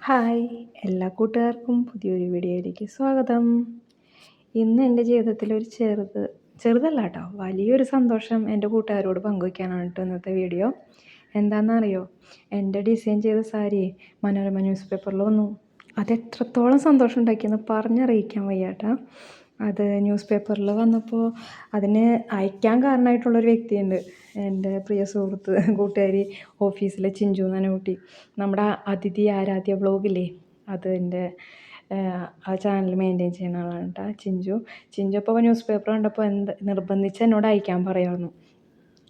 Hi എല്ലാ കൂട്ടുകാർക്കും പുതിയൊരു വീഡിയോയിലേക്ക് സ്വാഗതം. ഇന്ന് എൻ്റെ ജീവിതത്തിൽ ഒരു ചെറുതല്ല കേട്ടോ, വലിയൊരു സന്തോഷം എൻ്റെ കൂട്ടുകാരോട് പങ്കുവയ്ക്കാനാണ് കേട്ടോ ഇന്നത്തെ വീഡിയോ. എന്താണെന്നറിയോ, എൻ്റെ ഡിസൈൻ ചെയ്ത സാരി മനോരമ ന്യൂസ് പേപ്പറിൽ വന്നു. അത് എത്രത്തോളം സന്തോഷം ഉണ്ടാക്കിയെന്ന് പറഞ്ഞറിയിക്കാൻ വയ്യ കേട്ടോ. അത് ന്യൂസ് പേപ്പറിൽ വന്നപ്പോൾ അതിന് അയക്കാൻ കാരണമായിട്ടുള്ളൊരു വ്യക്തിയുണ്ട്, എൻ്റെ പ്രിയ സുഹൃത്ത് കൂട്ടുകാരി ഓഫീസിലെ ചിഞ്ചു എന്ന കുട്ടി. നമ്മുടെ അതിഥി ആരാധ്യ വ്ളോഗില്ലേ, അത് എൻ്റെ ആ ചാനൽ മെയിൻറ്റെയിൻ ചെയ്യുന്ന ആളാണ് കേട്ടോ ചിഞ്ചു. അപ്പോൾ ന്യൂസ് പേപ്പർ കണ്ടപ്പോൾ നിർബന്ധിച്ച് എന്നോട് അയക്കാൻ പറയുമായിരുന്നു.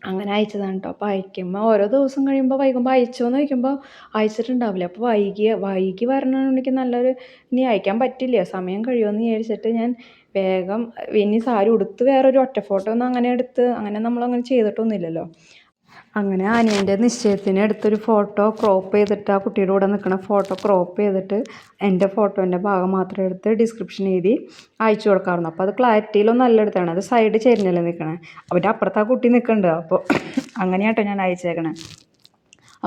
അങ്ങനെ അയച്ചതാണ് കേട്ടോ. അപ്പോൾ അയക്കുമ്പോൾ ഓരോ ദിവസം കഴിയുമ്പോൾ വൈകുമ്പോൾ അയച്ചോന്ന് ചോദിക്കുമ്പോൾ അയച്ചിട്ടുണ്ടാവില്ല. അപ്പോൾ വൈകി വരണമെന്നുണ്ടെങ്കിൽ ഇനി അയക്കാൻ പറ്റില്ല, സമയം കഴിയുമെന്ന് വിചാരിച്ചിട്ട് ഞാൻ വേഗം ഇനി സാരി ഉടുത്ത് വേറൊരു ഒറ്റ ഫോട്ടോ ഒന്നും അങ്ങനെ എടുത്ത് നമ്മളങ്ങനെ ചെയ്തിട്ടൊന്നുമില്ലല്ലോ. അങ്ങനെ അനിയൻ്റെ നിശ്ചയത്തിന് എടുത്തൊരു ഫോട്ടോ ക്രോപ്പ് ചെയ്തിട്ട്, ആ കുട്ടിയുടെ കൂടെ നിൽക്കുന്ന ഫോട്ടോ ക്രോപ്പ് ചെയ്തിട്ട് എൻ്റെ ഫോട്ടോൻ്റെ ഭാഗം മാത്രം എടുത്ത് ഡിസ്ക്രിപ്ഷൻ എഴുതി അയച്ചു കൊടുക്കാറുണ്ട്. അപ്പോൾ അത് ക്ലാരിറ്റിയിലൊന്നും നല്ല എടുത്താണ്, അത് സൈഡ് ചെരിഞ്ഞല്ലേ നിൽക്കണേ. അവൻ്റെ അപ്പുറത്ത് ആ കുട്ടി നിൽക്കുന്നുണ്ട്. അപ്പോൾ അങ്ങനെയാട്ടോ ഞാൻ അയച്ചേക്കണേ.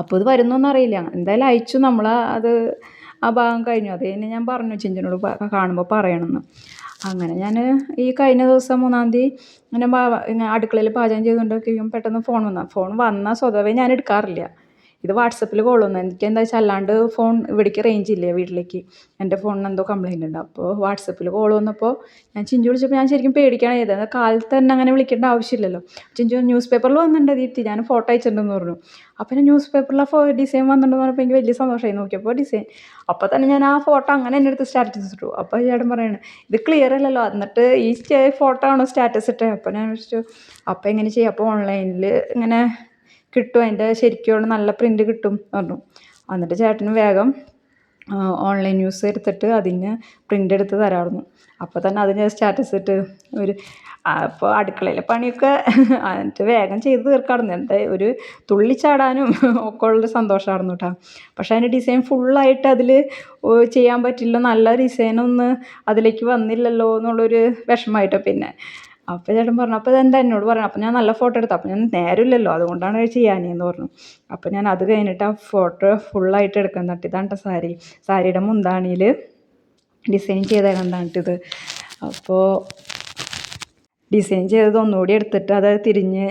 അപ്പോൾ ഇത് വരുന്നൊന്നും അറിയില്ല, എന്തായാലും അയച്ചു. അത് ആ ഭാഗം കഴിഞ്ഞു. അത് കഴിഞ്ഞ് ഞാൻ പറഞ്ഞു ചിഞ്ചിനോട് കാണുമ്പോൾ പറയണമെന്ന്. അങ്ങനെ ഞാൻ ഈ കഴിഞ്ഞ ദിവസം 3-ാം തീയതി ഇങ്ങനെ അടുക്കളയിൽ പാചകം ചെയ്തുകൊണ്ടിരിക്കും, പെട്ടെന്ന് ഫോൺ വന്നാൽ സ്വതവേ ഞാൻ എടുക്കാറില്ല. ഇത് വാട്സപ്പിൽ കോൾ വന്നു. എനിക്ക് എന്താ വെച്ചാൽ അല്ലാണ്ട് ഇവിടേക്ക് റേഞ്ച് ഇല്ല, വീട്ടിലേക്ക്. എൻ്റെ ഫോണിന് എന്തോ കംപ്ലയിൻ്റ് ഉണ്ട്. അപ്പോൾ വാട്സപ്പിൽ കോൾ വന്നപ്പോൾ ഞാൻ ചിഞ്ചു വിളിച്ചപ്പോൾ ഞാൻ ശരിക്കും പേടിക്കുകയാണ് ചെയ്തത്. കാലത്ത് തന്നെ അങ്ങനെ വിളിക്കേണ്ട ആവശ്യമില്ലല്ലോ. ചിഞ്ചു ന്യൂസ് പേപ്പറിൽ വന്നിട്ടുണ്ട് ദീപ്തി, ഞാൻ ഫോട്ടോ അയച്ചിട്ടുണ്ടെന്ന് പറഞ്ഞു. അപ്പോൾ ഞാൻ ന്യൂസ് പേപ്പറിൽ ഡിസൈൻ വന്നിട്ടുണ്ടെന്ന് പറഞ്ഞപ്പോൾ എനിക്ക് വലിയ സന്തോഷമായി. നോക്കിയപ്പോൾ ഡിസൈൻ. അപ്പോൾ തന്നെ ഞാൻ ആ ഫോട്ടോ അങ്ങനെ എൻ്റെ അടുത്ത് സ്റ്റാറ്റസ് ഇട്ടു. അപ്പോൾ ചേട്ടൻ പറയാണ്, ഇത് ക്ലിയർ അല്ലല്ലോ, എന്നിട്ട് ഈ ഫോട്ടോ ആണോ സ്റ്റാറ്റസ് ഇട്ടേ? അപ്പോൾ ഞാൻ വിളിച്ചു, അപ്പോൾ എങ്ങനെ ചെയ്യാം? അപ്പോൾ ഓൺലൈനിൽ ഇങ്ങനെ കിട്ടും, അതിൻ്റെ ശരിക്കും നല്ല പ്രിൻ്റ് കിട്ടും പറഞ്ഞു. എന്നിട്ട് ചേട്ടന് വേഗം ഓൺലൈൻ ന്യൂസ് എടുത്തിട്ട് അതിന് പ്രിൻ്റ് എടുത്ത് തരാമായിരുന്നു. അപ്പോൾ തന്നെ അതിന് സ്റ്റാറ്റസ് ഇട്ട് അപ്പോൾ അടുക്കളയിലെ പണിയൊക്കെ എന്നിട്ട് വേഗം ചെയ്ത് തീർക്കാമായിരുന്നു. എന്താ ഒരു തുള്ളിച്ചാടാനും ഒക്കെ ഉള്ളൊരു സന്തോഷമായിരുന്നു കേട്ടോ. പക്ഷേ അതിൻ്റെ ഡിസൈൻ ഫുള്ളായിട്ട് അതിൽ ചെയ്യാൻ പറ്റില്ല, നല്ല ഡിസൈനൊന്നും അതിലേക്ക് വന്നില്ലല്ലോ എന്നുള്ളൊരു വിഷമമായിട്ടോ. പിന്നെ അപ്പോൾ ചേട്ടൻ പറഞ്ഞു, അപ്പോൾ ഇതെന്താ എന്നോട് പറഞ്ഞു. അപ്പോൾ ഞാൻ നല്ല ഫോട്ടോ എടുത്തു. അപ്പോൾ ഞാൻ നേരമില്ലല്ലോ, അതുകൊണ്ടാണ് ചെയ്യാനെന്ന് പറഞ്ഞു. അപ്പോൾ ഞാൻ അത് കഴിഞ്ഞിട്ട് ആ ഫോട്ടോ ഫുള്ളായിട്ട് എടുക്കാൻ തട്ടി. ഇതാണ്ട സാരിയുടെ മുന്താണിയിൽ ഡിസൈൻ ചെയ്തേക്കണ്ടാണിത്. അപ്പോൾ ഡിസൈൻ ചെയ്തത് ഒന്നുകൂടി എടുത്തിട്ട് അത് തിരിഞ്ഞ്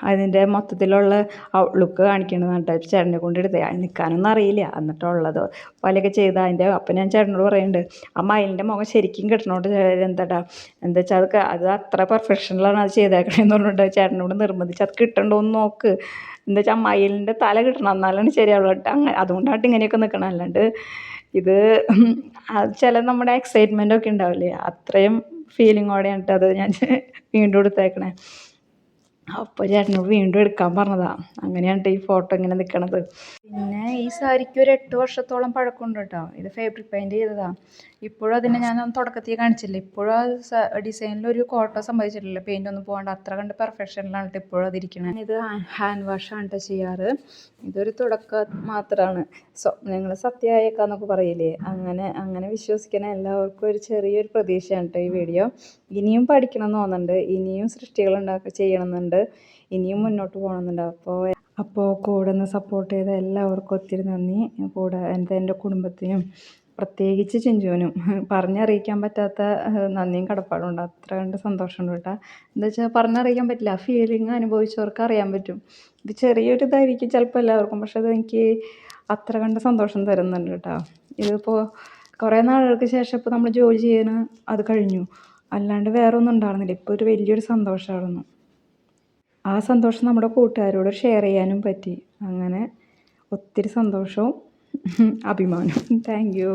അതിൻ്റെ മൊത്തത്തിലുള്ള ഔട്ട്ലുക്ക് കാണിക്കണമെന്ന് പറഞ്ഞിട്ട് ചേട്ടനെ കൊണ്ട് എടുത്ത്. നിൽക്കാനൊന്നും അറിയില്ല, എന്നിട്ടുള്ളത് പോലെയൊക്കെ ചെയ്ത് അതിൻ്റെ. അപ്പം ഞാൻ ചേട്ടനോട് പറയുന്നുണ്ട്, ആ മയിലിൻ്റെ മുഖം ശരിക്കും കിട്ടണോണ്ട് എന്താ വെച്ചാൽ അത് അത്ര പെർഫെക്ഷനിലാണ് അത് ചെയ്തേക്കണേന്ന് പറഞ്ഞിട്ട് ചേട്ടനോട് നിർബന്ധിച്ച് അത് കിട്ടണ്ടോ എന്ന് നോക്ക്, എന്താ വെച്ചാൽ മയിലിൻ്റെ തല കിട്ടണം, എന്നാലാണ് ശരിയാവുള്ളൂ. അതുകൊണ്ടായിട്ട് ഇങ്ങനെയൊക്കെ നിൽക്കണം. അല്ലാണ്ട് ഇത് ചില നമ്മുടെ എക്സൈറ്റ്മെൻ്റ് ഒക്കെ ഉണ്ടാവില്ലേ, അത്രയും ഫീലിങ്ങോടെയാണ് അത് ഞാൻ വീണ്ടും എടുത്തേക്കണേ. അപ്പോൾ ചേട്ടനോട് വീണ്ടും എടുക്കാൻ പറഞ്ഞതാണ്. അങ്ങനെയാണ് ഈ ഫോട്ടോ ഇങ്ങനെ നിൽക്കണത്. പിന്നെ ഈ സാരിക്ക് ഒരു 8 വർഷത്തോളം പഴക്കമുണ്ട് കേട്ടോ. ഇത് ഫാബ്രിക് പെയിൻറ്റ് ചെയ്തതാണ്. ഇപ്പോഴും അതിനെ ഞാൻ തുടക്കത്തിൽ കാണിച്ചില്ല, ഇപ്പോഴും ആ ഡിസൈനിലൊരു കോട്ടം സംഭവിച്ചിട്ടില്ല, പെയിൻ്റ് ഒന്നും പോകാണ്ട് അത്ര കണ്ട് പെർഫെക്ഷനിലാണ് കേട്ടോ ഇപ്പോഴും അതിരിക്കണേ. ഇത് ഹാൻഡ് വാഷാണ് കേട്ടോ ചെയ്യാറ്. ഇതൊരു തുടക്കം മാത്രമാണ്. നിങ്ങൾ സത്യമായേക്കാന്നൊക്കെ പറയില്ലേ, അങ്ങനെ വിശ്വസിക്കണ എല്ലാവർക്കും ഒരു ചെറിയൊരു പ്രതീക്ഷയാണ് കേട്ടോ ഈ വീഡിയോ. ഇനിയും പഠിക്കണം എന്ന് തോന്നുന്നുണ്ട്, ഇനിയും സൃഷ്ടികൾ ചെയ്യണമെന്നുണ്ട്, ഇനിയും മുന്നോട്ട് പോകണമെന്നുണ്ട്. അപ്പോൾ കൂടെ നിന്ന് സപ്പോർട്ട് ചെയ്ത എല്ലാവർക്കും ഒത്തിരി നന്ദി. കൂടെ എൻ്റെ കുടുംബത്തിനും പ്രത്യേകിച്ച് ചിഞ്ചുവിനും പറഞ്ഞറിയിക്കാൻ പറ്റാത്ത നന്ദിയും കടപ്പാടുണ്ട്. അത്ര കണ്ട് സന്തോഷമുണ്ട് കേട്ടോ. എന്താ വെച്ചാൽ പറഞ്ഞറിയിക്കാൻ പറ്റില്ല, ആ ഫീലിംഗ് അനുഭവിച്ചവർക്ക് അറിയാൻ പറ്റും. ഇത് ചെറിയൊരു ഇതായിരിക്കും ചിലപ്പോൾ എല്ലാവർക്കും, പക്ഷെ അതെനിക്ക് അത്ര കണ്ട് സന്തോഷം തരുന്നുണ്ട് കേട്ടോ. ഇതിപ്പോൾ കുറേ നാളുകൾക്ക് ശേഷം ഇപ്പോൾ നമ്മൾ ജോലി ചെയ്യണ അത് കഴിഞ്ഞു, അല്ലാണ്ട് വേറെ ഒന്നും ഉണ്ടായിരുന്നില്ല. ഇപ്പോൾ ഒരു വലിയൊരു സന്തോഷമായിരുന്നു. ആ സന്തോഷം നമ്മുടെ കൂട്ടുകാരോട് ഷെയർ ചെയ്യാനും പറ്റി. അങ്ങനെ ഒത്തിരി സന്തോഷവും അഭിമാനവും. Thank you.